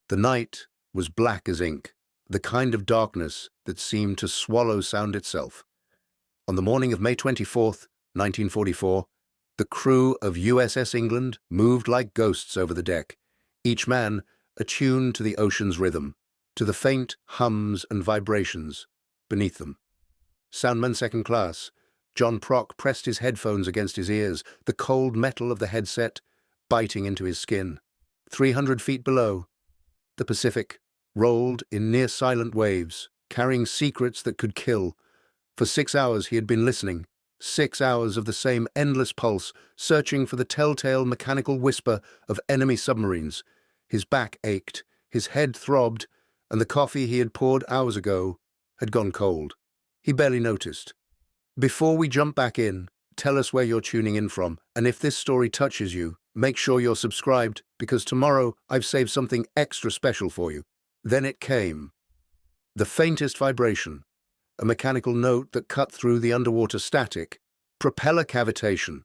The night was black as ink, the kind of darkness that seemed to swallow sound itself. On the morning of May 24th, 1944, the crew of USS England moved like ghosts over the deck, each man attuned to the ocean's rhythm, to the faint hums and vibrations beneath them. Soundman second class, John Prock pressed his headphones against his ears, the cold metal of the headset biting into his skin. 300 feet below, the Pacific rolled in near-silent waves, carrying secrets that could kill. For 6 hours he had been listening, 6 hours of the same endless pulse, searching for the telltale mechanical whisper of enemy submarines. His back ached, his head throbbed, and the coffee he had poured hours ago had gone cold. He barely noticed. Before we jump back in, tell us where you're tuning in from, and if this story touches you, make sure you're subscribed, because tomorrow I've saved something extra special for you. Then it came. The faintest vibration, a mechanical note that cut through the underwater static, propeller cavitation,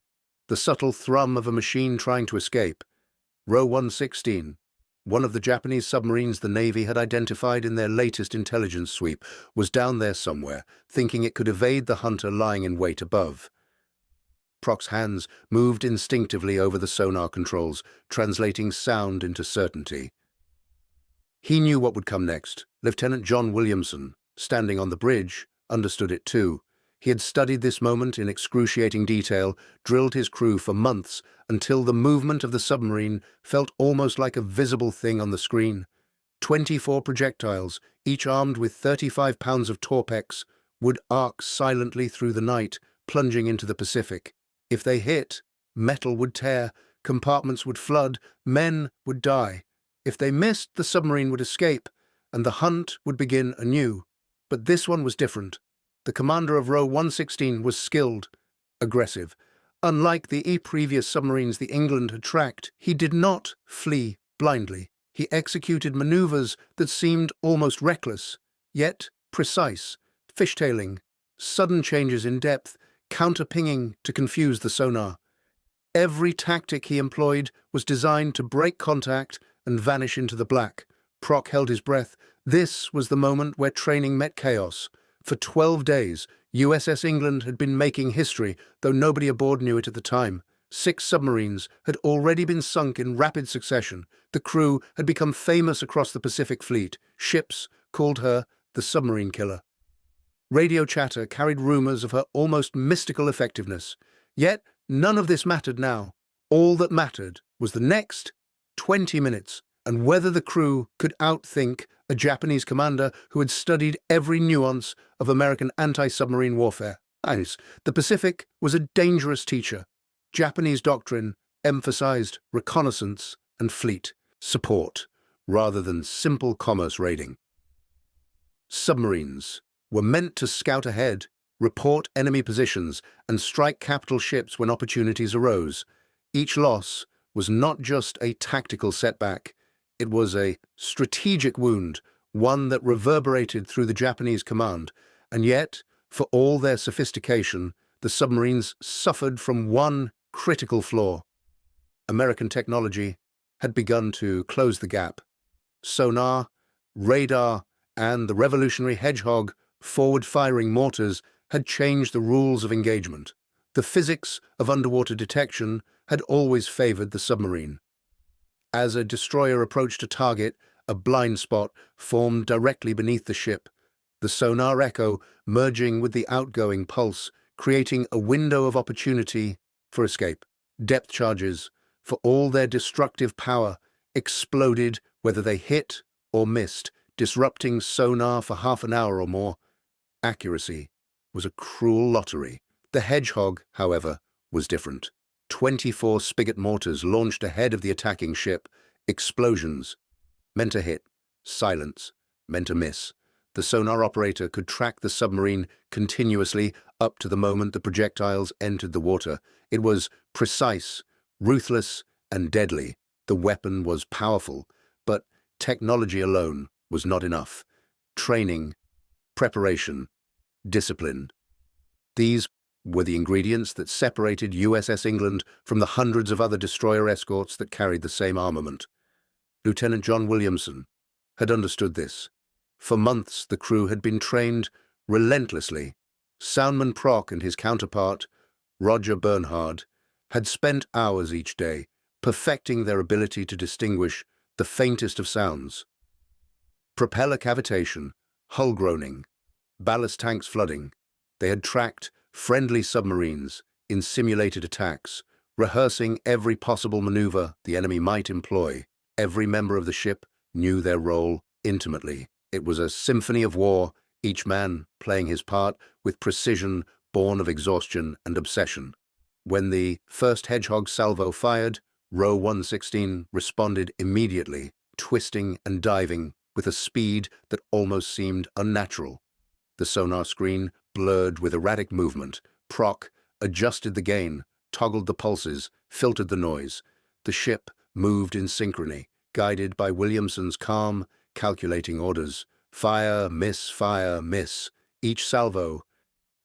the subtle thrum of a machine trying to escape. Row 116, one of the Japanese submarines the Navy had identified in their latest intelligence sweep, was down there somewhere, thinking it could evade the hunter lying in wait above. Prock's hands moved instinctively over the sonar controls, translating sound into certainty. He knew what would come next. Lieutenant John Williamson, standing on the bridge, understood it too. He had studied this moment in excruciating detail, drilled his crew for months, until the movement of the submarine felt almost like a visible thing on the screen. 24 projectiles, each armed with 35 pounds of Torpex, would arc silently through the night, plunging into the Pacific. If they hit, metal would tear, compartments would flood, men would die. If they missed, the submarine would escape, and the hunt would begin anew. But this one was different. The commander of row 116 was skilled, aggressive. Unlike the previous submarines the England had tracked, he did not flee blindly. He executed maneuvers that seemed almost reckless, yet precise, fishtailing, sudden changes in depth, counter-pinging to confuse the sonar. Every tactic he employed was designed to break contact and vanish into the black. Prock held his breath. This was the moment where training met chaos. For 12 days, USS England had been making history, though nobody aboard knew it at the time. 6 submarines had already been sunk in rapid succession. The crew had become famous across the Pacific Fleet. Ships called her the Submarine Killer. Radio chatter carried rumors of her almost mystical effectiveness. Yet none of this mattered now. All that mattered was the next 20 minutes, and whether the crew could outthink a Japanese commander who had studied every nuance of American anti-submarine warfare. The Pacific was a dangerous teacher. Japanese doctrine emphasized reconnaissance and fleet support rather than simple commerce raiding. Submarines were meant to scout ahead, report enemy positions, and strike capital ships when opportunities arose. Each loss was not just a tactical setback, it was a strategic wound, one that reverberated through the Japanese command. And yet, for all their sophistication, the submarines suffered from one critical flaw. American technology had begun to close the gap. Sonar, radar, and the revolutionary Hedgehog forward-firing mortars had changed the rules of engagement. The physics of underwater detection had always favored the submarine. As a destroyer approached a target, a blind spot formed directly beneath the ship, the sonar echo merging with the outgoing pulse, creating a window of opportunity for escape. Depth charges, for all their destructive power, exploded whether they hit or missed, disrupting sonar for half an hour or more. Accuracy was a cruel lottery. The Hedgehog, however, was different. 24 spigot mortars launched ahead of the attacking ship. Explosions meant a hit. Silence meant a miss. The sonar operator could track the submarine continuously up to the moment the projectiles entered the water. It was precise, ruthless, and deadly. The weapon was powerful, but technology alone was not enough. Training, preparation, discipline. These were the ingredients that separated USS England from the hundreds of other destroyer escorts that carried the same armament. Lieutenant John Williamson, had understood this. For months, the crew had been trained relentlessly. Soundman Prock and his counterpart, Roger Bernhard, had spent hours each day perfecting their ability to distinguish the faintest of sounds. Propeller cavitation, hull groaning, ballast tanks flooding. They had tracked friendly submarines in simulated attacks, rehearsing every possible maneuver the enemy might employ. Every member of the ship knew their role intimately. It was a symphony of war, each man playing his part with precision born of exhaustion and obsession. When the first Hedgehog salvo fired, Row 116 responded immediately, twisting and diving with a speed that almost seemed unnatural. The sonar screen blurred with erratic movement. Prock adjusted the gain, toggled the pulses, filtered the noise. The ship moved in synchrony, guided by Williamson's calm, calculating orders. Fire, miss. Each salvo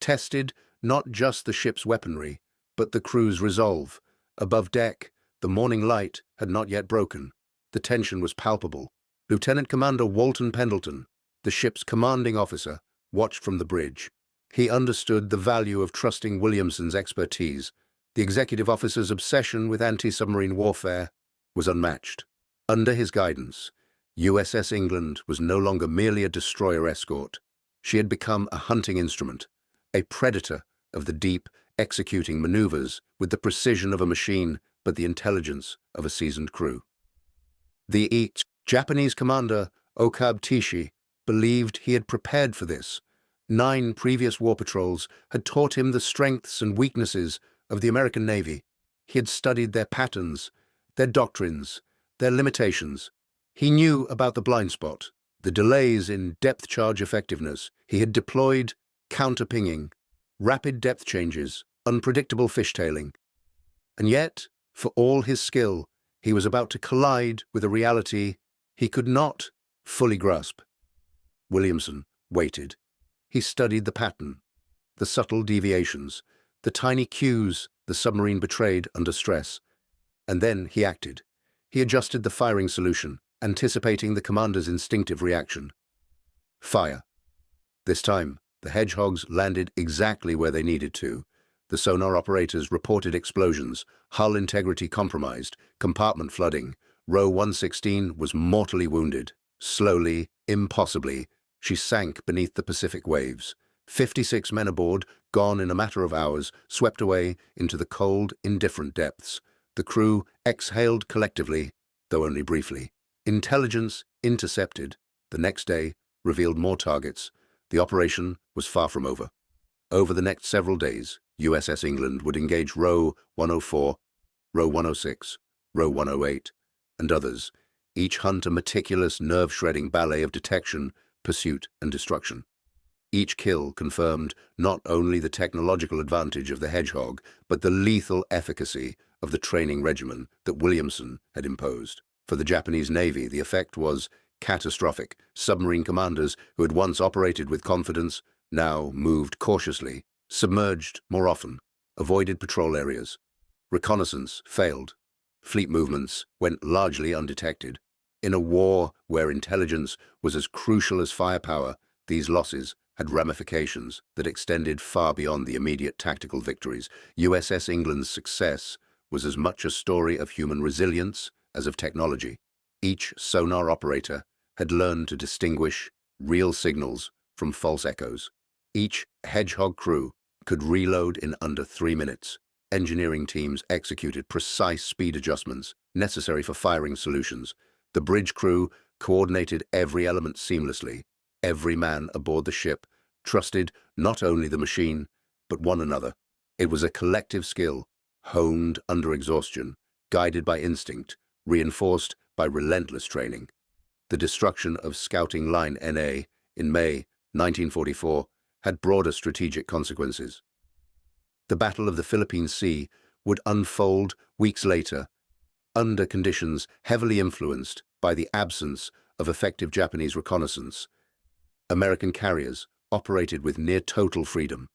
tested not just the ship's weaponry, but the crew's resolve. Above deck, the morning light had not yet broken. The tension was palpable. Lieutenant Commander Walton Pendleton, the ship's commanding officer, watched from the bridge. He understood the value of trusting Williamson's expertise. The executive officer's obsession with anti-submarine warfare was unmatched. Under his guidance, USS England was no longer merely a destroyer escort. She had become a hunting instrument, a predator of the deep, executing maneuvers with the precision of a machine but the intelligence of a seasoned crew. The Japanese commander, Okabe Tishi, believed he had prepared for this. 9 previous war patrols had taught him the strengths and weaknesses of the American Navy. He had studied their patterns, their doctrines, their limitations. He knew about the blind spot, the delays in depth charge effectiveness. He had deployed counter-pinging, rapid depth changes, unpredictable fishtailing. And yet, for all his skill, he was about to collide with a reality he could not fully grasp. Williamson waited. He studied the pattern, the subtle deviations, the tiny cues the submarine betrayed under stress. And then he acted. He adjusted the firing solution, anticipating the commander's instinctive reaction. Fire. This time, the Hedgehogs landed exactly where they needed to. The sonar operators reported explosions, hull integrity compromised, compartment flooding. Row 116 was mortally wounded. Slowly, impossibly, she sank beneath the Pacific waves. 56 men aboard, gone in a matter of hours, swept away into the cold, indifferent depths. The crew exhaled collectively, though only briefly. Intelligence intercepted. The next day revealed more targets. The operation was far from over. Over the next several days, USS England would engage Row 104, Row 106, Row 108, and others, each hunt a meticulous, nerve-shredding ballet of detection, pursuit, and destruction. Each kill confirmed not only the technological advantage of the Hedgehog, but the lethal efficacy of the training regimen that Williamson had imposed. For the Japanese Navy, the effect was catastrophic. Submarine commanders who had once operated with confidence now moved cautiously, submerged more often, avoided patrol areas. Reconnaissance failed. Fleet movements went largely undetected. In a war where intelligence was as crucial as firepower, these losses had ramifications that extended far beyond the immediate tactical victories. USS England's success was as much a story of human resilience as of technology. Each sonar operator had learned to distinguish real signals from false echoes. Each Hedgehog crew could reload in under 3 minutes. Engineering teams executed precise speed adjustments necessary for firing solutions. The bridge crew coordinated every element seamlessly. Every man aboard the ship trusted not only the machine, but one another. It was a collective skill, honed under exhaustion, guided by instinct, reinforced by relentless training. The destruction of Scouting Line NA in May 1944 had broader strategic consequences. The Battle of the Philippine Sea would unfold weeks later, under conditions heavily influenced by the absence of effective Japanese reconnaissance. American carriers operated with near-total freedom.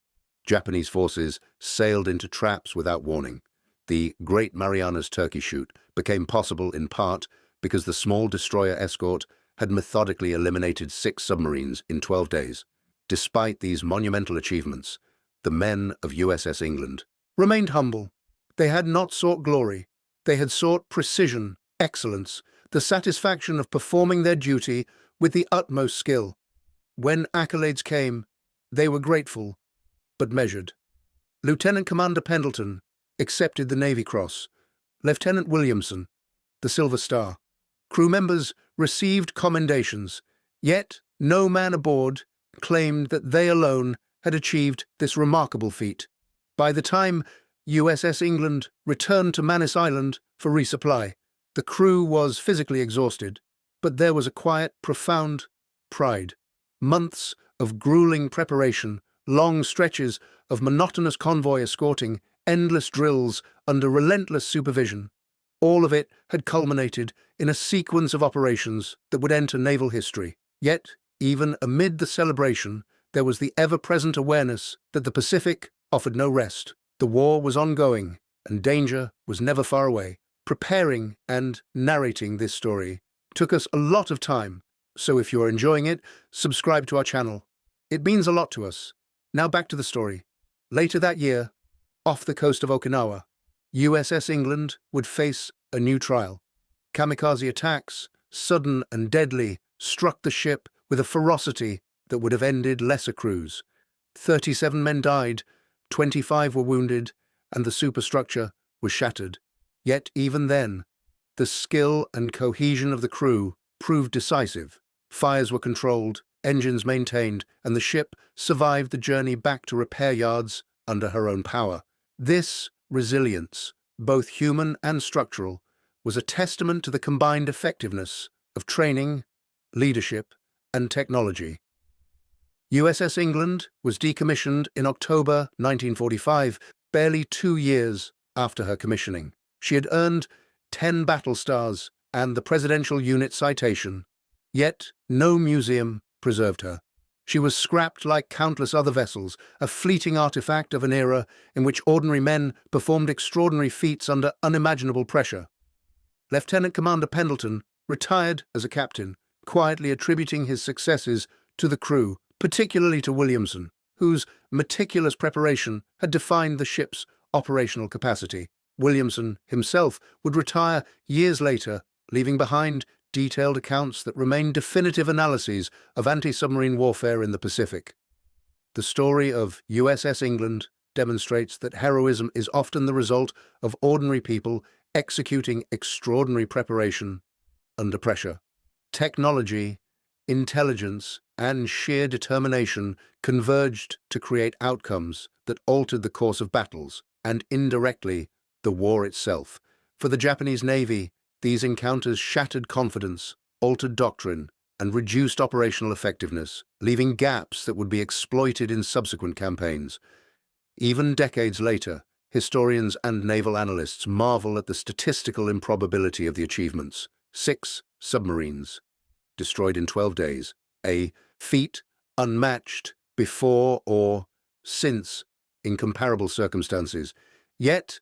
Japanese forces sailed into traps without warning. The Great Marianas Turkey Shoot became possible in part because the small destroyer escort had methodically eliminated 6 submarines in 12 days. Despite these monumental achievements, the men of USS England remained humble. They had not sought glory. They had sought precision, excellence, the satisfaction of performing their duty with the utmost skill. When accolades came, they were grateful, but measured. Lieutenant Commander Pendleton accepted the Navy Cross. Lieutenant Williamson, the Silver Star. Crew members received commendations, yet no man aboard claimed that they alone had achieved this remarkable feat. By the time USS England returned to Manus Island for resupply, the crew was physically exhausted, but there was a quiet, profound pride. Months of grueling preparation, long stretches of monotonous convoy escorting, endless drills under relentless supervision. All of it had culminated in a sequence of operations that would enter naval history. Yet, even amid the celebration, there was the ever-present awareness that the Pacific offered no rest. The war was ongoing, and danger was never far away. Preparing and narrating this story took us a lot of time, so if you are enjoying it, subscribe to our channel. It means a lot to us. Now back to the story. Later that year, off the coast of Okinawa, USS England would face a new trial. Kamikaze attacks, sudden and deadly, struck the ship with a ferocity that would have ended lesser crews. 37 men died, 25 were wounded, and the superstructure was shattered. Yet even then, the skill and cohesion of the crew proved decisive. Fires were controlled, engines maintained, and the ship survived the journey back to repair yards under her own power. This resilience, both human and structural, was a testament to the combined effectiveness of training, leadership, and technology. USS England was decommissioned in October 1945, barely 2 years after her commissioning. She had earned 10 battle stars and the Presidential Unit Citation, yet no museum preserved her. She was scrapped like countless other vessels, a fleeting artifact of an era in which ordinary men performed extraordinary feats under unimaginable pressure. Lieutenant Commander Pendleton retired as a captain, quietly attributing his successes to the crew, particularly to Williamson, whose meticulous preparation had defined the ship's operational capacity. Williamson himself would retire years later, leaving behind detailed accounts that remain definitive analyses of anti-submarine warfare in the Pacific. The story of USS England demonstrates that heroism is often the result of ordinary people executing extraordinary preparation under pressure. Technology, intelligence, and sheer determination converged to create outcomes that altered the course of battles and, indirectly, the war itself. For the Japanese Navy, these encounters shattered confidence, altered doctrine, and reduced operational effectiveness, leaving gaps that would be exploited in subsequent campaigns. Even decades later, historians and naval analysts marvel at the statistical improbability of the achievements. 6 submarines, destroyed in 12 days, a feat unmatched before or since in comparable circumstances. Yet,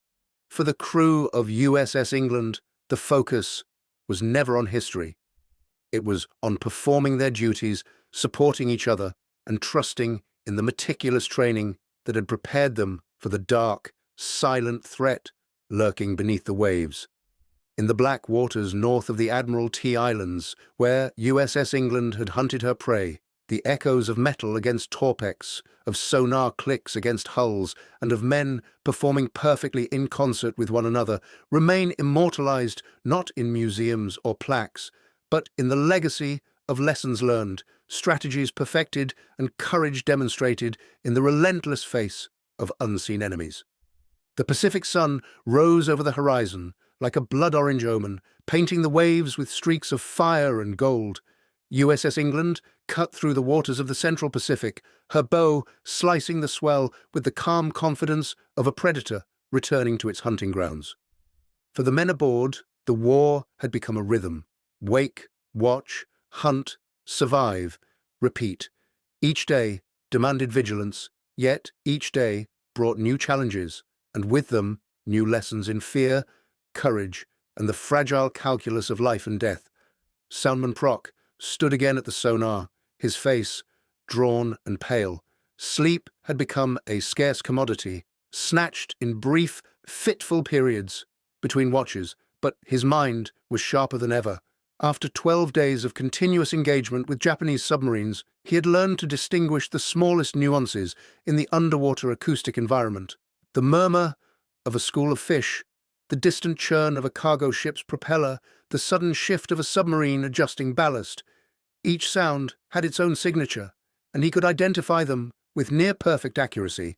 for the crew of USS England, the focus was never on history. It was on performing their duties, supporting each other, and trusting in the meticulous training that had prepared them for the dark, silent threat lurking beneath the waves. In the black waters north of the Admiralty Islands, where USS England had hunted her prey, the echoes of metal against torpex, of sonar clicks against hulls, and of men performing perfectly in concert with one another remain immortalized not in museums or plaques, but in the legacy of lessons learned, strategies perfected, and courage demonstrated in the relentless face of unseen enemies. The Pacific sun rose over the horizon like a blood-orange omen, painting the waves with streaks of fire and gold. USS England cut through the waters of the Central Pacific, her bow slicing the swell with the calm confidence of a predator returning to its hunting grounds. For the men aboard, the war had become a rhythm. Wake, watch, hunt, survive, repeat. Each day demanded vigilance, yet each day brought new challenges, and with them new lessons in fear, courage, and the fragile calculus of life and death. Soundman Prock stood again at the sonar, his face drawn and pale. Sleep had become a scarce commodity, snatched in brief, fitful periods between watches, but his mind was sharper than ever. After 12 days of continuous engagement with Japanese submarines, he had learned to distinguish the smallest nuances in the underwater acoustic environment. The murmur of a school of fish, the distant churn of a cargo ship's propeller, the sudden shift of a submarine adjusting ballast. Each sound had its own signature, and he could identify them with near-perfect accuracy.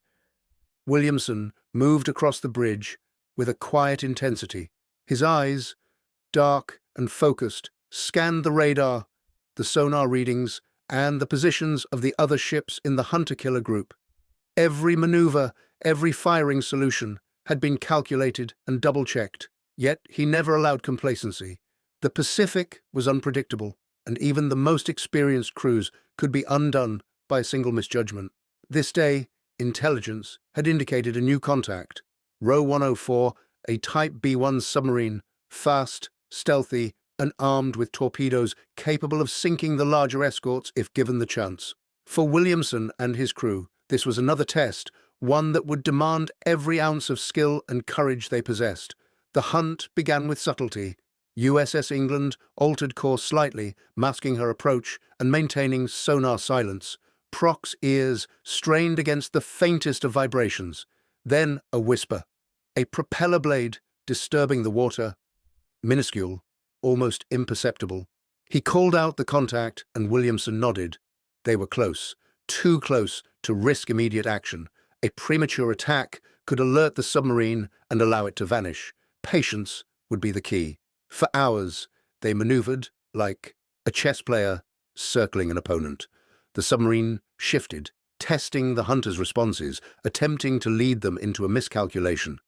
Williamson moved across the bridge with a quiet intensity. His eyes, dark and focused, scanned the radar, the sonar readings, and the positions of the other ships in the hunter-killer group. Every maneuver, every firing solution had been calculated and double-checked, yet he never allowed complacency. The Pacific was unpredictable, and even the most experienced crews could be undone by a single misjudgment. This day, intelligence had indicated a new contact. Row 104, a Type B-1 submarine, fast, stealthy, and armed with torpedoes capable of sinking the larger escorts if given the chance. For Williamson and his crew, this was another test, one that would demand every ounce of skill and courage they possessed. The hunt began with subtlety. USS England altered course slightly, masking her approach and maintaining sonar silence. Prock's ears strained against the faintest of vibrations. Then a whisper, a propeller blade disturbing the water, minuscule, almost imperceptible. He called out the contact, and Williamson nodded. They were close, too close to risk immediate action. A premature attack could alert the submarine and allow it to vanish. Patience would be the key. For hours, they maneuvered like a chess player circling an opponent. The submarine shifted, testing the hunter's responses, attempting to lead them into a miscalculation.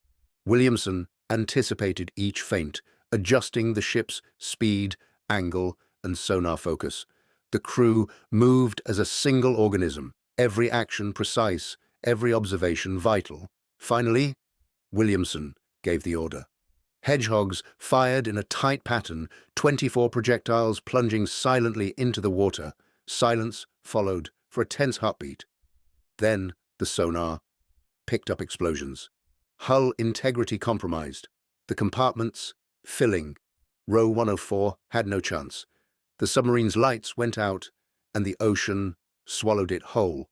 Williamson anticipated each feint, adjusting the ship's speed, angle, and sonar focus. The crew moved as a single organism, every action precise, every observation vital. Finally, Williamson gave the order. Hedgehogs fired in a tight pattern, 24 projectiles plunging silently into the water. Silence followed for a tense heartbeat. Then the sonar picked up explosions. Hull integrity compromised. The compartments filling. Row 104 had no chance. The submarine's lights went out, and the ocean swallowed it whole.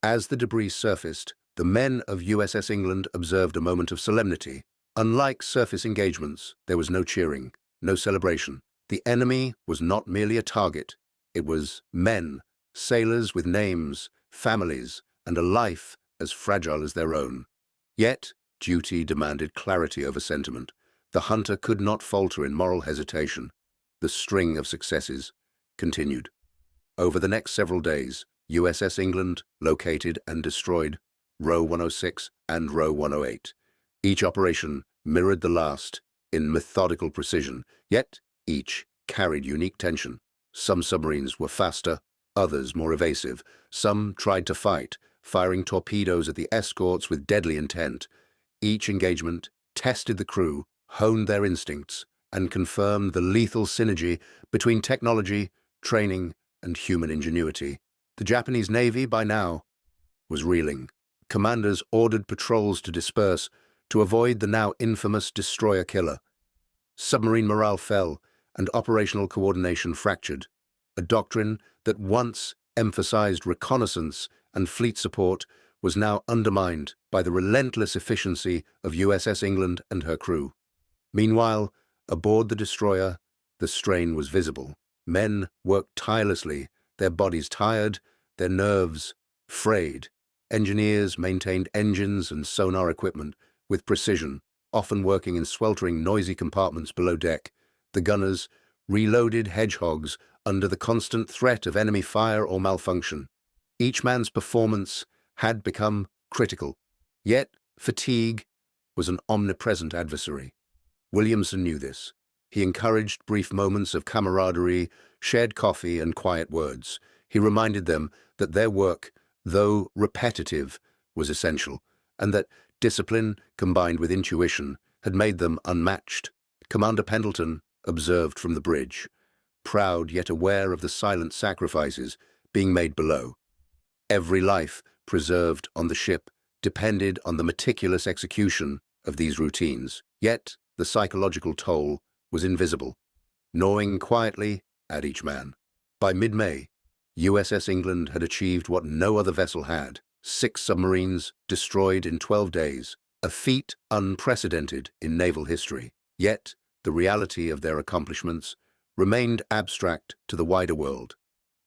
As the debris surfaced, the men of USS England observed a moment of solemnity. Unlike surface engagements, there was no cheering, no celebration. The enemy was not merely a target. It was men, sailors with names, families, and a life as fragile as their own. Yet, duty demanded clarity over sentiment. The hunter could not falter in moral hesitation. The string of successes continued. Over the next several days, USS England located and destroyed Row 106 and Row 108. Each operation mirrored the last in methodical precision, yet each carried unique tension. Some submarines were faster, others more evasive. Some tried to fight, firing torpedoes at the escorts with deadly intent. Each engagement tested the crew, honed their instincts, and confirmed the lethal synergy between technology, training, and human ingenuity. The Japanese Navy, by now, was reeling. Commanders ordered patrols to disperse to avoid the now infamous destroyer killer. Submarine morale fell, and operational coordination fractured. A doctrine that once emphasized reconnaissance and fleet support was now undermined by the relentless efficiency of USS England and her crew. Meanwhile, aboard the destroyer, the strain was visible. Men worked tirelessly, their bodies tired, their nerves frayed. Engineers maintained engines and sonar equipment with precision, often working in sweltering, noisy compartments below deck. The gunners reloaded Hedgehogs under the constant threat of enemy fire or malfunction. Each man's performance had become critical, yet fatigue was an omnipresent adversary. Williamson knew this. He encouraged brief moments of camaraderie, shared coffee, and quiet words. He reminded them that their work, though repetitive, was essential, and that discipline, combined with intuition, had made them unmatched. Commander Pendleton observed from the bridge. proud yet aware of the silent sacrifices being made below. Every life preserved on the ship depended on the meticulous execution of these routines, yet the psychological toll was invisible, gnawing quietly at each man. By mid-May, USS England had achieved what no other vessel had: 6 submarines destroyed in 12 days, a feat unprecedented in naval history. Yet, the reality of their accomplishments remained abstract to the wider world.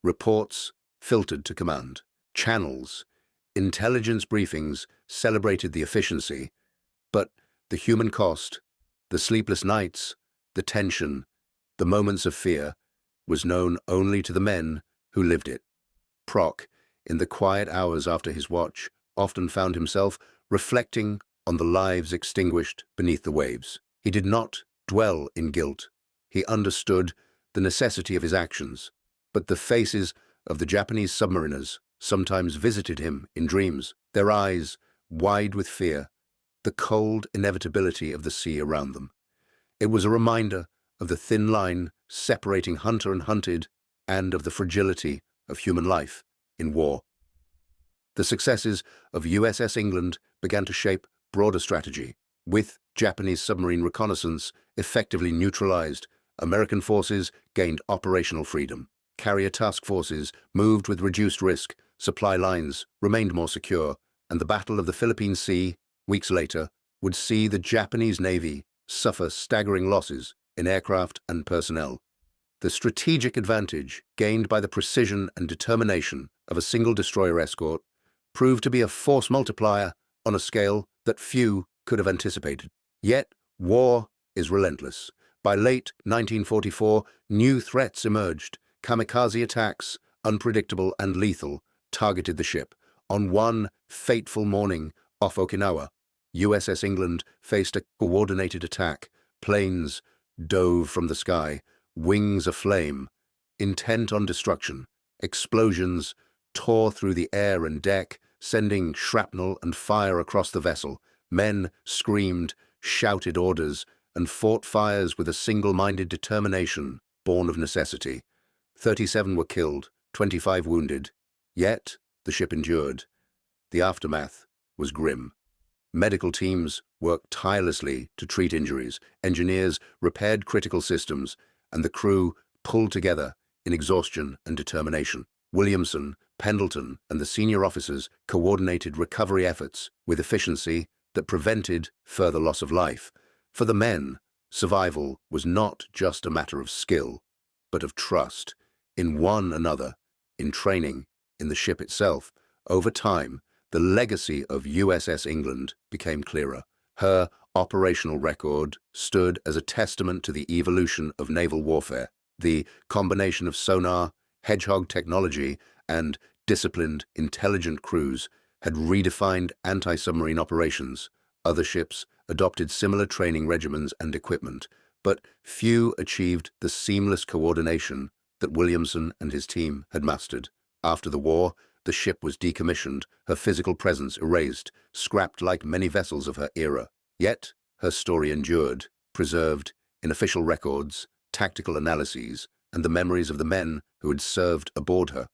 Reports filtered to command. Channels, intelligence briefings celebrated the efficiency, but the human cost, the sleepless nights, the tension, the moments of fear, was known only to the men who lived it. Prock, in the quiet hours after his watch, often found himself reflecting on the lives extinguished beneath the waves. He did not dwell in guilt. He understood the necessity of his actions, but the faces of the Japanese submariners sometimes visited him in dreams, their eyes wide with fear, the cold inevitability of the sea around them. It was a reminder of the thin line separating hunter and hunted, and of the fragility of human life in war. The successes of USS England began to shape broader strategy. With Japanese submarine reconnaissance effectively neutralized, American forces gained operational freedom. Carrier task forces moved with reduced risk, supply lines remained more secure, and the Battle of the Philippine Sea, weeks later, would see the Japanese Navy suffer staggering losses in aircraft and personnel. The strategic advantage gained by the precision and determination of a single destroyer escort proved to be a force multiplier on a scale that few could have anticipated. Yet, war is relentless. By late 1944, new threats emerged. Kamikaze attacks, unpredictable and lethal, targeted the ship. On one fateful morning off Okinawa, USS England faced a coordinated attack. Planes dove from the sky, wings aflame, intent on destruction. Explosions tore through the air and deck, sending shrapnel and fire across the vessel. Men screamed, shouted orders, and fought fires with a single-minded determination born of necessity. 37 were killed, 25 wounded. Yet, the ship endured. The aftermath was grim. Medical teams worked tirelessly to treat injuries. Engineers repaired critical systems, and the crew pulled together in exhaustion and determination. Williamson, Pendleton, and the senior officers coordinated recovery efforts with efficiency that prevented further loss of life. For the men, survival was not just a matter of skill, but of trust in one another, in training, in the ship itself. Over time, the legacy of USS England became clearer. Her operational record stood as a testament to the evolution of naval warfare. The combination of sonar, hedgehog technology, and disciplined, intelligent crews had redefined anti-submarine operations. Other ships adopted similar training regimens and equipment, but few achieved the seamless coordination that Williamson and his team had mastered. After the war, the ship was decommissioned, her physical presence erased, scrapped like many vessels of her era. Yet, her story endured, preserved in official records, tactical analyses, and the memories of the men who had served aboard her.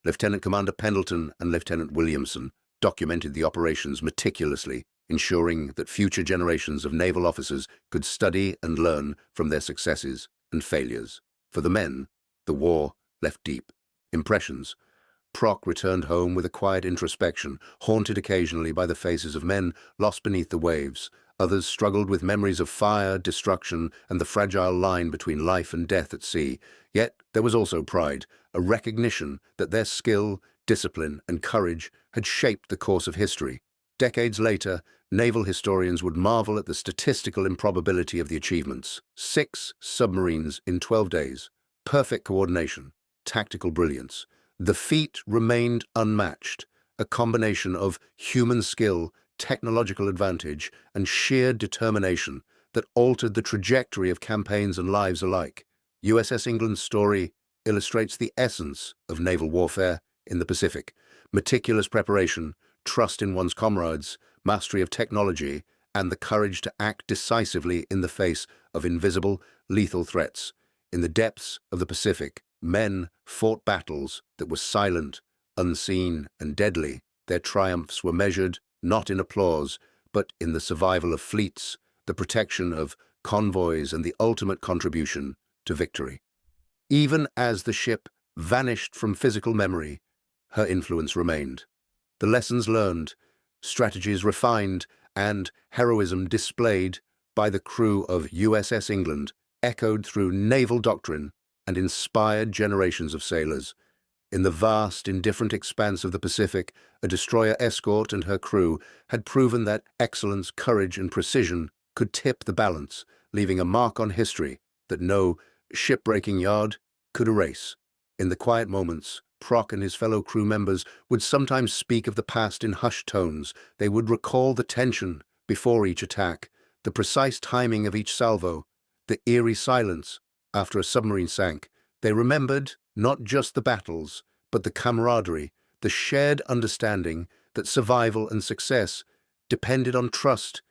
Lieutenant Commander Pendleton and Lieutenant Williamson documented the operations meticulously, ensuring that future generations of naval officers could study and learn from their successes and failures. For the men, the war left deep impressions. Prock returned home with a quiet introspection, haunted occasionally by the faces of men lost beneath the waves. Others struggled with memories of fire, destruction, and the fragile line between life and death at sea. Yet there was also pride, a recognition that their skill, discipline, and courage had shaped the course of history. Decades later, naval historians would marvel at the statistical improbability of the achievements. 6 submarines in 12 days, perfect coordination, tactical brilliance. The feat remained unmatched, a combination of human skill, technological advantage, and sheer determination that altered the trajectory of campaigns and lives alike. USS England's story illustrates the essence of naval warfare in the Pacific: meticulous preparation, trust in one's comrades, mastery of technology, and the courage to act decisively in the face of invisible, lethal threats. In the depths of the Pacific, men fought battles that were silent, unseen, and deadly. Their triumphs were measured not in applause, but in the survival of fleets, the protection of convoys, and the ultimate contribution to victory. Even as the ship vanished from physical memory, her influence remained. The lessons learned, strategies refined, and heroism displayed by the crew of USS England echoed through naval doctrine and inspired generations of sailors. In the vast, indifferent expanse of the Pacific, a destroyer escort and her crew had proven that excellence, courage, and precision could tip the balance, leaving a mark on history that no shipbreaking yard could erase. In the quiet moments, Prock and his fellow crew members would sometimes speak of the past in hushed tones. They would recall the tension before each attack, the precise timing of each salvo, the eerie silence after a submarine sank. They remembered not just the battles, but the camaraderie, the shared understanding that survival and success depended on trust,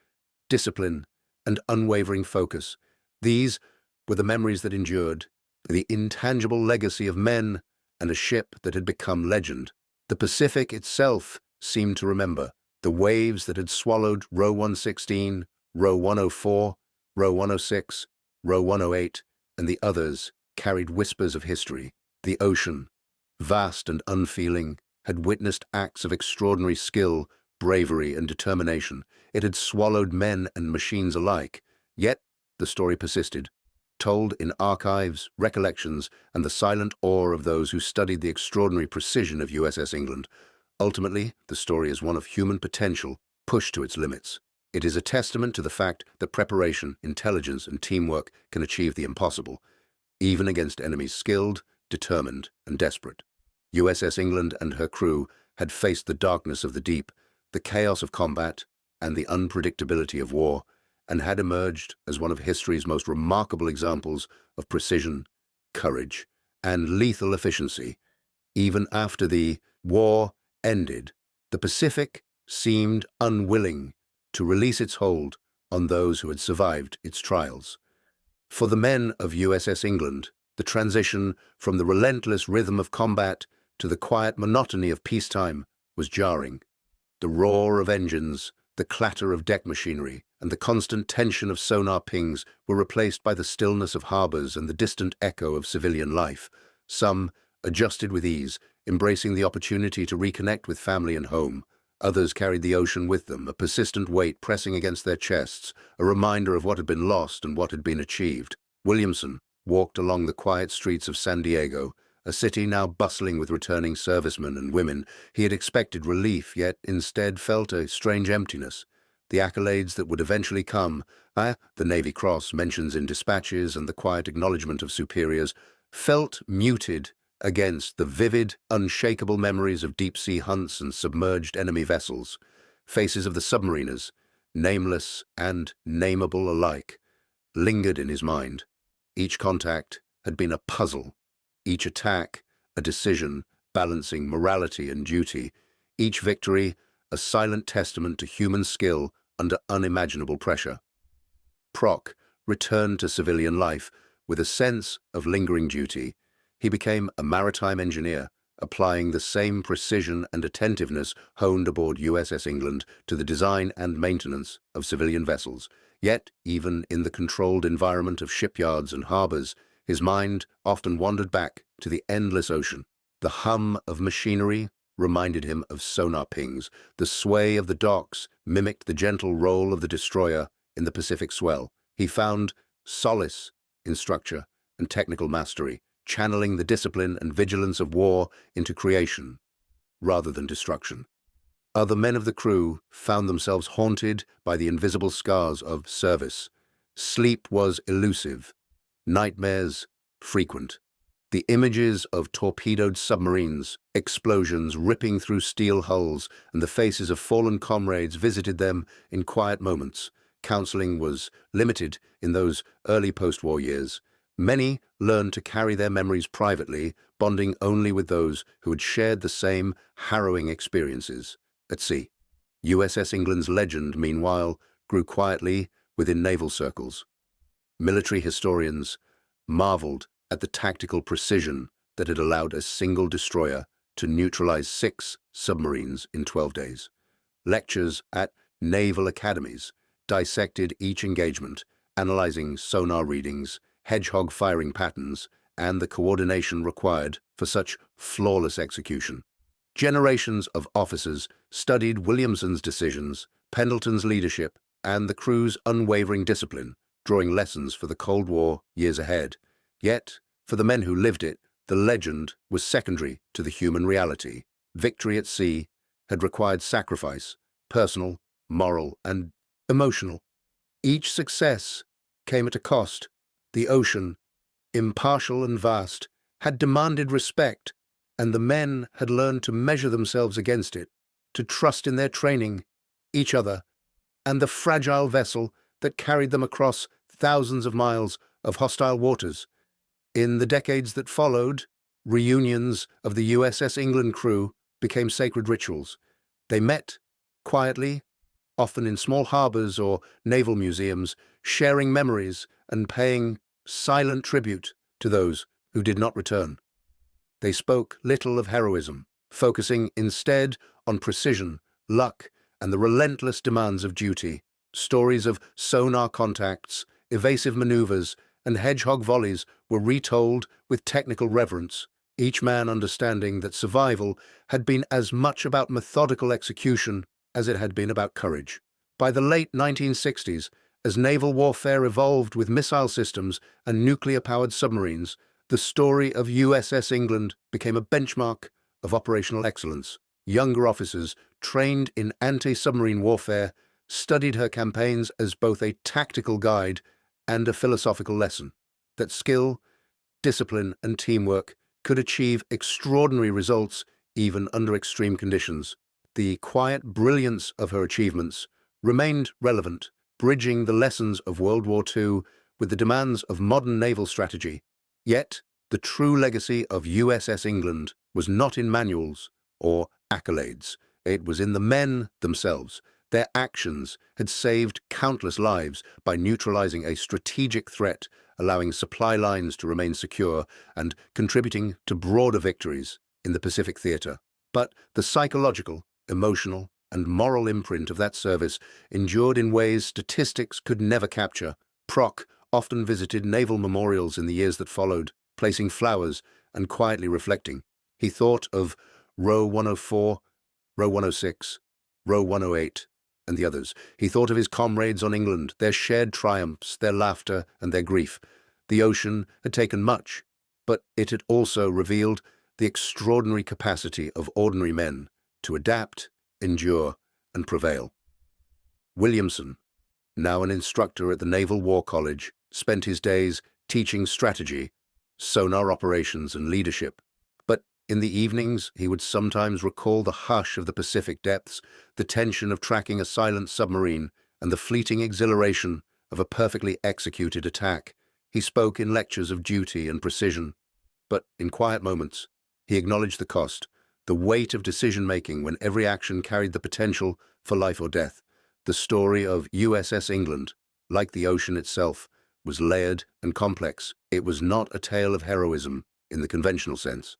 discipline, and unwavering focus. These were the memories that endured, the intangible legacy of men and a ship that had become legend. The Pacific itself seemed to remember. The waves that had swallowed Row 116, Row 104, Row 106, Row 108, and the others carried whispers of history. The ocean, vast and unfeeling, had witnessed acts of extraordinary skill, bravery, and determination. It had swallowed men and machines alike. Yet the story persisted, told in archives, recollections, and the silent awe of those who studied the extraordinary precision of USS England. Ultimately, the story is one of human potential pushed to its limits. It is a testament to the fact that preparation, intelligence, and teamwork can achieve the impossible, even against enemies skilled, determined, and desperate. USS England and her crew had faced the darkness of the deep, the chaos of combat, and the unpredictability of war, and had emerged as one of history's most remarkable examples of precision, courage, and lethal efficiency. Even after the war ended, the Pacific seemed unwilling to release its hold on those who had survived its trials. For the men of USS England, the transition from the relentless rhythm of combat to the quiet monotony of peacetime was jarring. The roar of engines, the clatter of deck machinery, and the constant tension of sonar pings were replaced by the stillness of harbors and the distant echo of civilian life. Some adjusted with ease, embracing the opportunity to reconnect with family and home. Others carried the ocean with them, a persistent weight pressing against their chests, a reminder of what had been lost and what had been achieved. Williamson walked along the quiet streets of San Diego, a city now bustling with returning servicemen and women. He had expected relief, yet instead felt a strange emptiness. The accolades that would eventually come, the Navy Cross mentions in dispatches and the quiet acknowledgement of superiors, felt muted against the vivid, unshakable memories of deep-sea hunts and submerged enemy vessels. Faces of the submariners, nameless and nameable alike, lingered in his mind. Each contact had been a puzzle, each attack a decision balancing morality and duty, each victory a silent testament to human skill under unimaginable pressure. Prock returned to civilian life with a sense of lingering duty. He became a maritime engineer, applying the same precision and attentiveness honed aboard USS England to the design and maintenance of civilian vessels. Yet, even in the controlled environment of shipyards and harbors, his mind often wandered back to the endless ocean. The hum of machinery reminded him of sonar pings. The sway of the docks mimicked the gentle roll of the destroyer in the Pacific swell. He found solace in structure and technical mastery, channeling the discipline and vigilance of war into creation rather than destruction. Other men of the crew found themselves haunted by the invisible scars of service. Sleep was elusive, nightmares frequent. The images of torpedoed submarines, explosions ripping through steel hulls, and the faces of fallen comrades visited them in quiet moments. Counseling was limited in those early post-war years. Many learned to carry their memories privately, bonding only with those who had shared the same harrowing experiences. At sea, USS England's legend, meanwhile, grew quietly within naval circles. Military historians marveled at the tactical precision that had allowed a single destroyer to neutralize 6 submarines in 12 days. Lectures at naval academies dissected each engagement, analyzing sonar readings, hedgehog firing patterns, and the coordination required for such flawless execution. Generations of officers studied Williamson's decisions, Pendleton's leadership, and the crew's unwavering discipline, drawing lessons for the Cold War years ahead. Yet, for the men who lived it, the legend was secondary to the human reality. Victory at sea had required sacrifice, personal, moral, and emotional. Each success came at a cost. The ocean, impartial and vast, had demanded respect, and the men had learned to measure themselves against it, to trust in their training, each other, and the fragile vessel that carried them across thousands of miles of hostile waters. In the decades that followed, reunions of the USS England crew became sacred rituals. They met quietly, often in small harbors or naval museums, sharing memories and paying silent tribute to those who did not return. They spoke little of heroism, focusing instead on precision, luck, and the relentless demands of duty. Stories of sonar contacts, evasive maneuvers, and hedgehog volleys were retold with technical reverence, each man understanding that survival had been as much about methodical execution as it had been about courage. By the late 1960s, as naval warfare evolved with missile systems and nuclear-powered submarines, the story of USS England became a benchmark of operational excellence. Younger officers, trained in anti-submarine warfare, studied her campaigns as both a tactical guide and a philosophical lesson, that skill, discipline, and teamwork could achieve extraordinary results even under extreme conditions. The quiet brilliance of her achievements remained relevant, bridging the lessons of World War II with the demands of modern naval strategy. Yet, the true legacy of USS England was not in manuals or accolades. It was in the men themselves. Their actions had saved countless lives by neutralizing a strategic threat, allowing supply lines to remain secure, and contributing to broader victories in the Pacific theater. But the psychological, emotional, and moral imprint of that service endured in ways statistics could never capture. Prock often visited naval memorials in the years that followed, placing flowers and quietly reflecting. He thought of Row 104, Row 106, Row 108, and the others. He thought of his comrades on England, their shared triumphs, their laughter, and their grief. The ocean had taken much, but it had also revealed the extraordinary capacity of ordinary men to adapt, endure, and prevail. Williamson, now an instructor at the Naval War College, spent his days teaching strategy, sonar operations, and leadership. But in the evenings, he would sometimes recall the hush of the Pacific depths, the tension of tracking a silent submarine, and the fleeting exhilaration of a perfectly executed attack. He spoke in lectures of duty and precision, but in quiet moments, he acknowledged the cost, the weight of decision-making when every action carried the potential for life or death. The story of USS England, like the ocean itself, was layered and complex. It was not a tale of heroism in the conventional sense.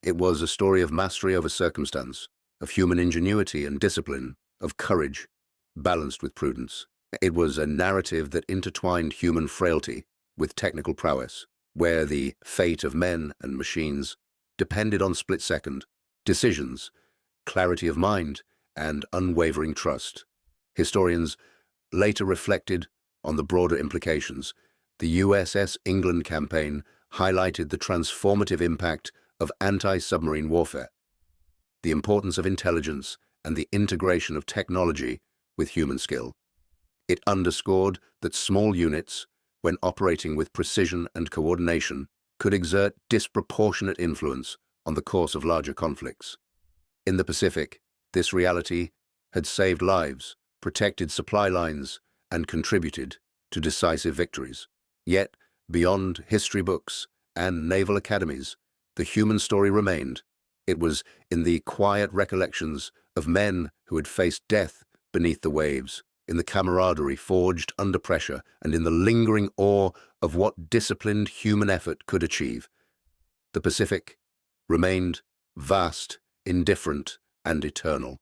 It was a story of mastery over circumstance, of human ingenuity and discipline, of courage, balanced with prudence. It was a narrative that intertwined human frailty with technical prowess, where the fate of men and machines depended on split-second decisions, clarity of mind, and unwavering trust. Historians later reflected on the broader implications. The USS England campaign highlighted the transformative impact of anti-submarine warfare, the importance of intelligence, and the integration of technology with human skill. It underscored that small units, when operating with precision and coordination, could exert disproportionate influence on the course of larger conflicts. In the Pacific, this reality had saved lives, protected supply lines, and contributed to decisive victories. Yet, beyond history books and naval academies, the human story remained. It was in the quiet recollections of men who had faced death beneath the waves, in the camaraderie forged under pressure and in the lingering awe of what disciplined human effort could achieve. The Pacific remained vast, indifferent, and eternal.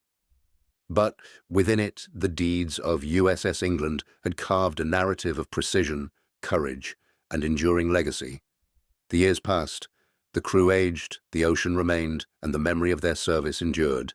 But within it, the deeds of USS England had carved a narrative of precision, courage, and enduring legacy. The years passed, the crew aged, the ocean remained, and the memory of their service endured.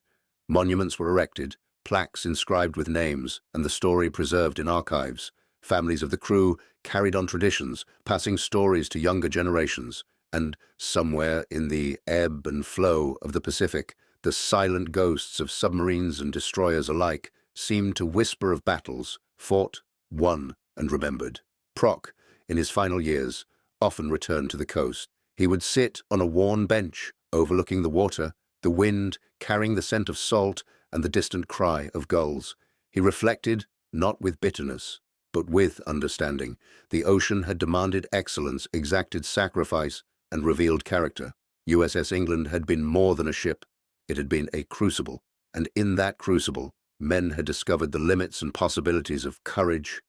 Monuments were erected, plaques inscribed with names, and the story preserved in archives. Families of the crew carried on traditions, passing stories to younger generations, and somewhere in the ebb and flow of the Pacific, the silent ghosts of submarines and destroyers alike seemed to whisper of battles fought, won, and remembered. Prock, in his final years, often returned to the coast. He would sit on a worn bench, overlooking the water, the wind carrying the scent of salt and the distant cry of gulls. He reflected, not with bitterness, but with understanding. The ocean had demanded excellence, exacted sacrifice, and revealed character. USS England had been more than a ship. It had been a crucible, and in that crucible, men had discovered the limits and possibilities of courage,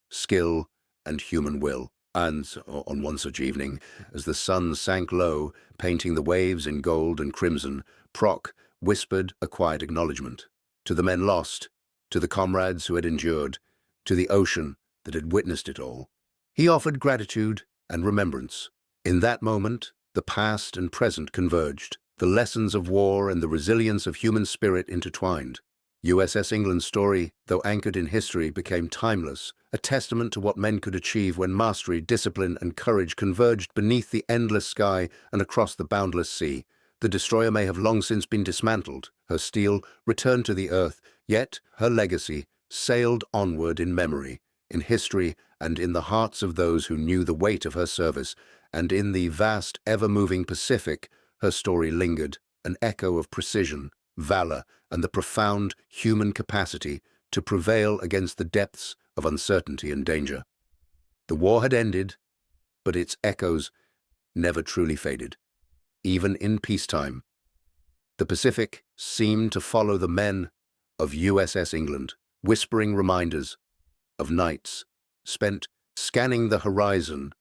skill, and human will. And on one such evening, as the sun sank low, painting the waves in gold and crimson, Prock whispered a quiet acknowledgement. To the men lost, to the comrades who had endured, to the ocean that had witnessed it all, he offered gratitude and remembrance. In that moment, the past and present converged. The lessons of war and the resilience of human spirit intertwined. USS England's story, though anchored in history, became timeless, a testament to what men could achieve when mastery, discipline, and courage converged beneath the endless sky and across the boundless sea. The destroyer may have long since been dismantled, her steel returned to the earth, yet her legacy sailed onward in memory, in history, and in the hearts of those who knew the weight of her service, and in the vast, ever-moving Pacific, her story lingered, an echo of precision, valor, and the profound human capacity to prevail against the depths of uncertainty and danger. The war had ended, but its echoes never truly faded. Even in peacetime, the Pacific seemed to follow the men of USS England, whispering reminders of nights spent scanning the horizon,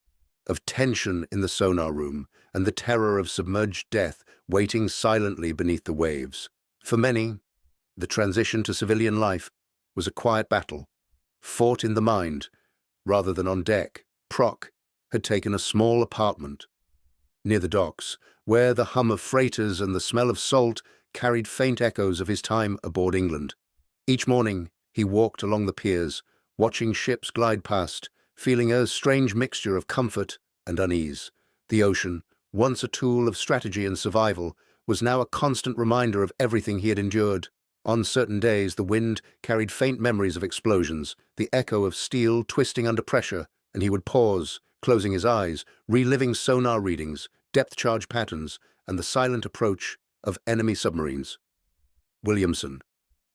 of tension in the sonar room, and the terror of submerged death waiting silently beneath the waves. For many, the transition to civilian life was a quiet battle, fought in the mind rather than on deck. Prock had taken a small apartment near the docks, where the hum of freighters and the smell of salt carried faint echoes of his time aboard England. Each morning, he walked along the piers, watching ships glide past, feeling a strange mixture of comfort and unease. The ocean, once a tool of strategy and survival, was now a constant reminder of everything he had endured. On certain days, the wind carried faint memories of explosions, the echo of steel twisting under pressure, and he would pause, closing his eyes, reliving sonar readings, depth charge patterns, and the silent approach of enemy submarines. Williamson,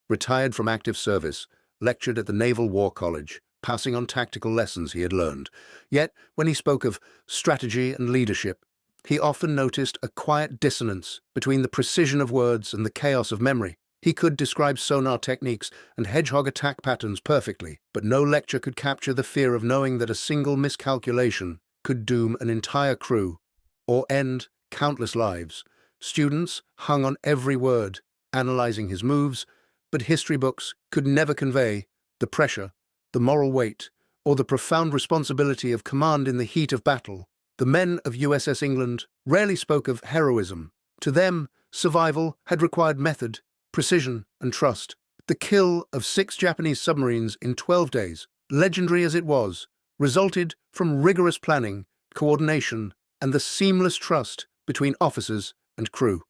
retired from active service, lectured at the Naval War College, passing on tactical lessons he had learned. Yet, when he spoke of strategy and leadership, he often noticed a quiet dissonance between the precision of words and the chaos of memory. He could describe sonar techniques and hedgehog attack patterns perfectly, but no lecture could capture the fear of knowing that a single miscalculation could doom an entire crew or end countless lives. Students hung on every word, analyzing his moves, but history books could never convey the pressure, the moral weight, or the profound responsibility of command in the heat of battle. The men of USS England rarely spoke of heroism. To them, survival had required method, precision, and trust. The kill of 6 Japanese submarines in 12 days, legendary as it was, resulted from rigorous planning, coordination, and the seamless trust between officers and crew.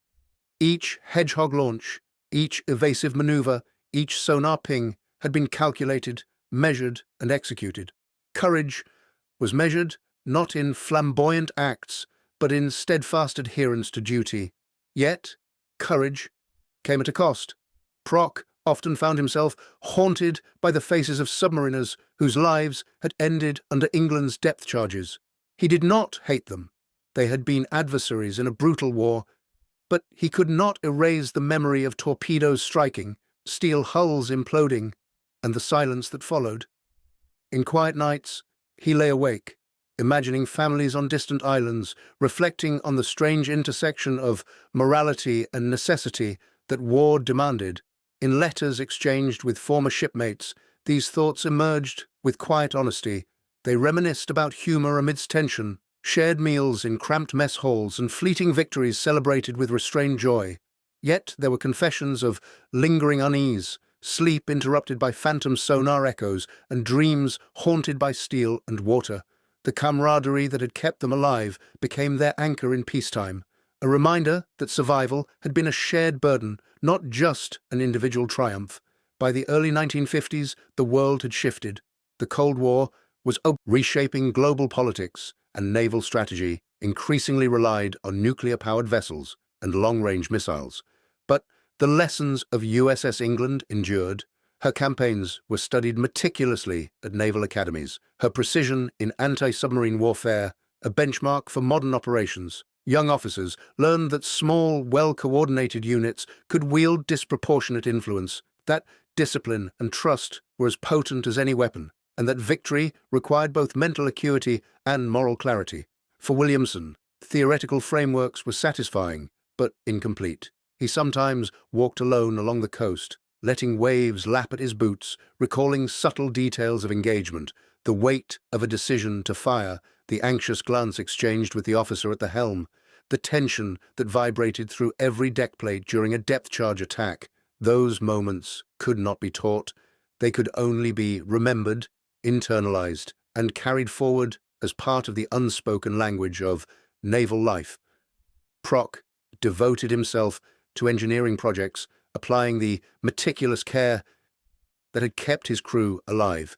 Each hedgehog launch, each evasive maneuver, each sonar ping had been calculated, measured, and executed. Courage was measured not in flamboyant acts, but in steadfast adherence to duty. Yet, courage came at a cost. Prock often found himself haunted by the faces of submariners whose lives had ended under England's depth charges. He did not hate them. They had been adversaries in a brutal war, but he could not erase the memory of torpedoes striking, steel hulls imploding, and the silence that followed. In quiet nights, he lay awake, imagining families on distant islands, reflecting on the strange intersection of morality and necessity that war demanded. In letters exchanged with former shipmates, these thoughts emerged with quiet honesty. They reminisced about humor amidst tension, shared meals in cramped mess halls, and fleeting victories celebrated with restrained joy. Yet there were confessions of lingering unease, sleep interrupted by phantom sonar echoes, and dreams haunted by steel and water. The camaraderie that had kept them alive became their anchor in peacetime, a reminder that survival had been a shared burden, not just an individual triumph. By the early 1950s, the world had shifted. The Cold War was reshaping global politics, and naval strategy increasingly relied on nuclear-powered vessels and long-range missiles. But the lessons of USS England endured. Her campaigns were studied meticulously at naval academies, her precision in anti-submarine warfare a benchmark for modern operations. Young officers learned that small, well-coordinated units could wield disproportionate influence, that discipline and trust were as potent as any weapon, and that victory required both mental acuity and moral clarity. For Williamson, theoretical frameworks were satisfying, but incomplete. He sometimes walked alone along the coast, letting waves lap at his boots, recalling subtle details of engagement, the weight of a decision to fire, the anxious glance exchanged with the officer at the helm, the tension that vibrated through every deck plate during a depth charge attack. Those moments could not be taught. They could only be remembered, internalized, and carried forward as part of the unspoken language of naval life. Prock devoted himself to engineering projects, applying the meticulous care that had kept his crew alive.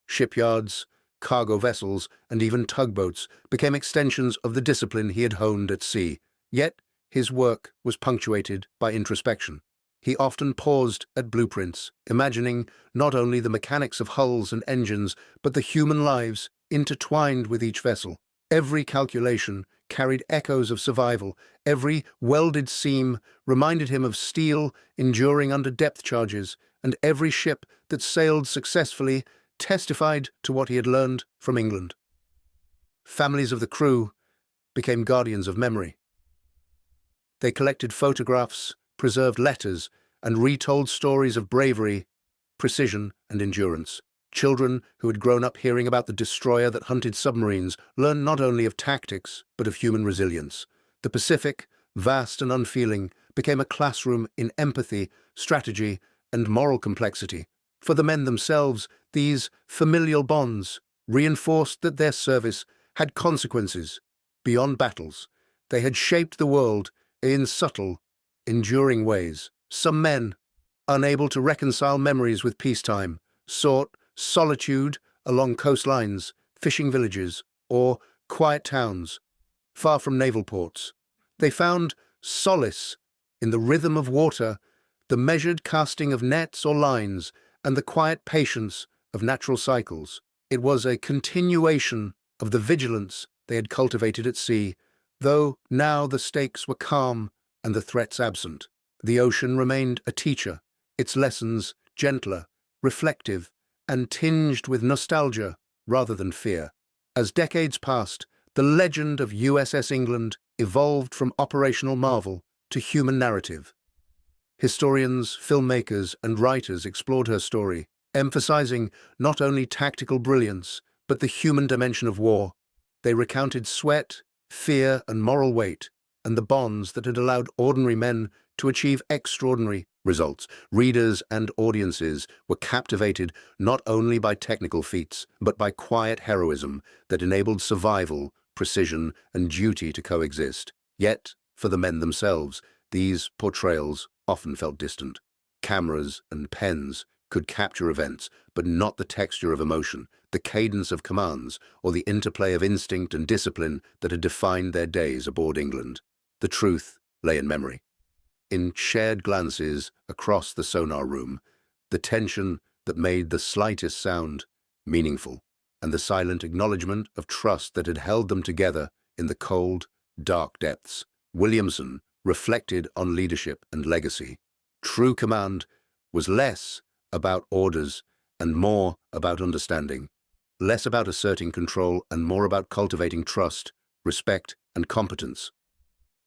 Shipyards, cargo vessels, and even tugboats became extensions of the discipline he had honed at sea. Yet his work was punctuated by introspection. He often paused at blueprints, imagining not only the mechanics of hulls and engines, but the human lives intertwined with each vessel. Every calculation carried echoes of survival. Every welded seam reminded him of steel enduring under depth charges, and every ship that sailed successfully testified to what he had learned from England. Families of the crew became guardians of memory. They collected photographs, preserved letters, and retold stories of bravery, precision, and endurance. Children who had grown up hearing about the destroyer that hunted submarines learned not only of tactics, but of human resilience. The Pacific, vast and unfeeling, became a classroom in empathy, strategy, and moral complexity. For the men themselves, these familial bonds reinforced that their service had consequences beyond battles. They had shaped the world in subtle, enduring ways. Some men, unable to reconcile memories with peacetime, sought solitude along coastlines, fishing villages, or quiet towns, far from naval ports. They found solace in the rhythm of water, the measured casting of nets or lines, and the quiet patience of natural cycles. It was a continuation of the vigilance they had cultivated at sea, though now the stakes were calm and the threats absent. The ocean remained a teacher, its lessons gentler, reflective, and tinged with nostalgia rather than fear. As decades passed, the legend of USS England evolved from operational marvel to human narrative. Historians, filmmakers, and writers explored her story, emphasizing not only tactical brilliance, but the human dimension of war. They recounted sweat, fear, and moral weight, and the bonds that had allowed ordinary men to achieve extraordinary results. Readers and audiences were captivated not only by technical feats, but by quiet heroism that enabled survival, precision, and duty to coexist. Yet, for the men themselves, these portrayals often felt distant. Cameras and pens could capture events, but not the texture of emotion, the cadence of commands, or the interplay of instinct and discipline that had defined their days aboard England. The truth lay in memory. In shared glances across the sonar room, the tension that made the slightest sound meaningful, and the silent acknowledgement of trust that had held them together in the cold, dark depths. Williamson reflected on leadership and legacy. True command was less about orders and more about understanding. Less about asserting control and more about cultivating trust, respect, and competence.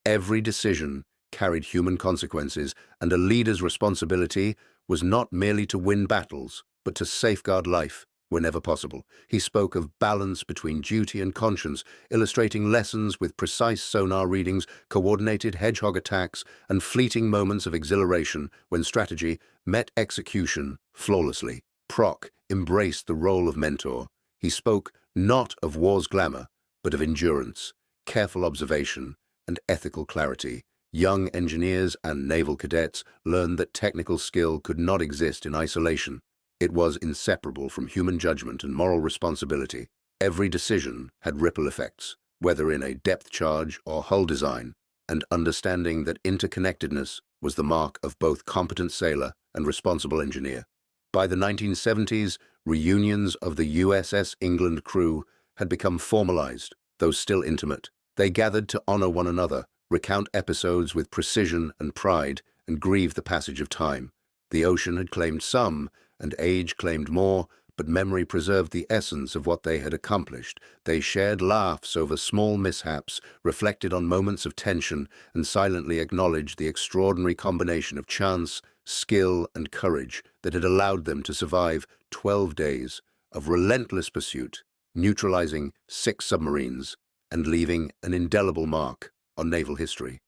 Every decision carried human consequences, and a leader's responsibility was not merely to win battles, but to safeguard life whenever possible. He spoke of balance between duty and conscience, illustrating lessons with precise sonar readings, coordinated hedgehog attacks, and fleeting moments of exhilaration when strategy met execution flawlessly. Prock embraced the role of mentor. He spoke not of war's glamour, but of endurance, careful observation, and ethical clarity. Young engineers and naval cadets learned that technical skill could not exist in isolation. It was inseparable from human judgment and moral responsibility. Every decision had ripple effects, whether in a depth charge or hull design, and understanding that interconnectedness was the mark of both competent sailor and responsible engineer. By the 1970s, reunions of the USS England crew had become formalized, though still intimate. They gathered to honor one another, recount episodes with precision and pride, and grieve the passage of time. The ocean had claimed some, and age claimed more, but memory preserved the essence of what they had accomplished. They shared laughs over small mishaps, reflected on moments of tension, and silently acknowledged the extraordinary combination of chance, skill, and courage that had allowed them to survive 12 days of relentless pursuit, neutralizing 6 submarines, and leaving an indelible mark on naval history.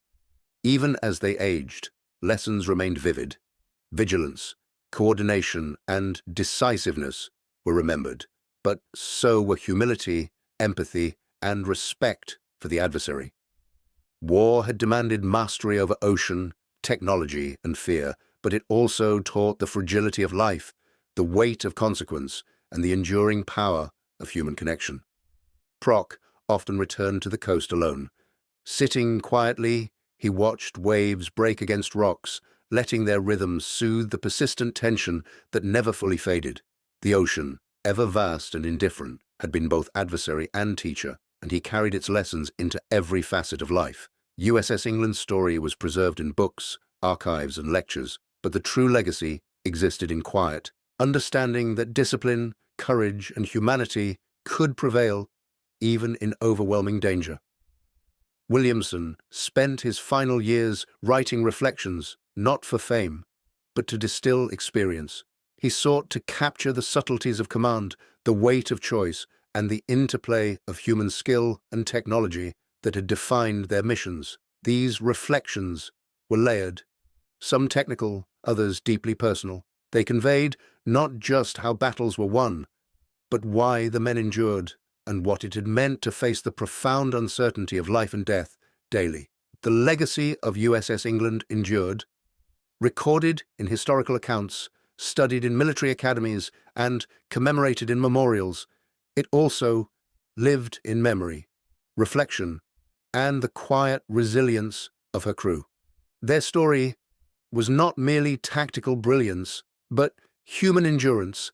Even as they aged, lessons remained vivid. Vigilance, coordination, and decisiveness were remembered, but so were humility, empathy, and respect for the adversary. War had demanded mastery over ocean, technology, and fear, but it also taught the fragility of life, the weight of consequence, and the enduring power of human connection. Prock often returned to the coast alone. Sitting quietly, he watched waves break against rocks, letting their rhythms soothe the persistent tension that never fully faded. The ocean, ever vast and indifferent, had been both adversary and teacher, and he carried its lessons into every facet of life. USS England's story was preserved in books, archives, and lectures, but the true legacy existed in quiet, understanding that discipline, courage, and humanity could prevail even in overwhelming danger. Williamson spent his final years writing reflections, not for fame, but to distill experience. He sought to capture the subtleties of command, the weight of choice, and the interplay of human skill and technology that had defined their missions. These reflections were layered, some technical, others deeply personal. They conveyed not just how battles were won, but why the men endured, and what it had meant to face the profound uncertainty of life and death daily. The legacy of USS England endured, recorded in historical accounts, studied in military academies, and commemorated in memorials. It also lived in memory, reflection, and the quiet resilience of her crew. Their story was not merely tactical brilliance, but human endurance,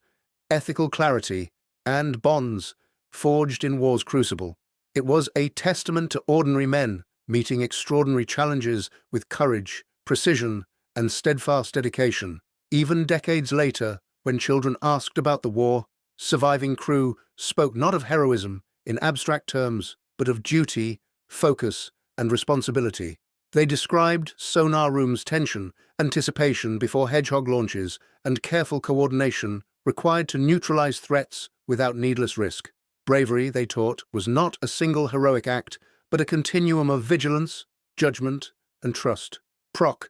ethical clarity, and bonds forged in war's crucible. It was a testament to ordinary men meeting extraordinary challenges with courage, precision, and steadfast dedication. Even decades later, when children asked about the war, surviving crew spoke not of heroism in abstract terms, but of duty, focus, and responsibility. They described sonar room's tension, anticipation before hedgehog launches, and careful coordination required to neutralize threats without needless risk. Bravery, they taught, was not a single heroic act, but a continuum of vigilance, judgment, and trust. Prock,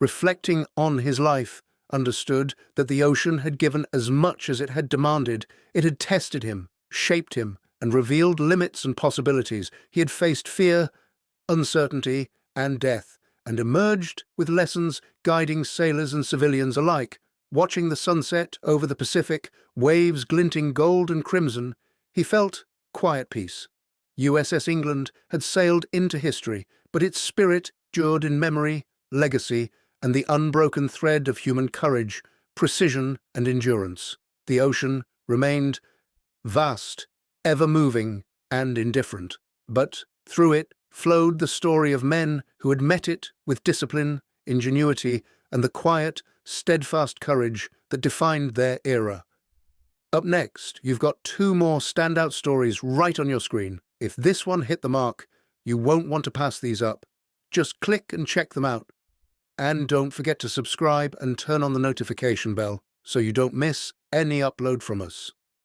reflecting on his life, understood that the ocean had given as much as it had demanded. It had tested him, shaped him, and revealed limits and possibilities. He had faced fear, uncertainty, and death, and emerged with lessons guiding sailors and civilians alike. Watching the sunset over the Pacific, waves glinting gold and crimson, he felt quiet peace. USS England had sailed into history, but its spirit endured in memory, legacy, and the unbroken thread of human courage, precision, and endurance. The ocean remained vast, ever-moving, and indifferent, but through it flowed the story of men who had met it with discipline, ingenuity, and the quiet, steadfast courage that defined their era. Up next, you've got two more standout stories right on your screen. If this one hit the mark, you won't want to pass these up. Just click and check them out. And don't forget to subscribe and turn on the notification bell so you don't miss any upload from us.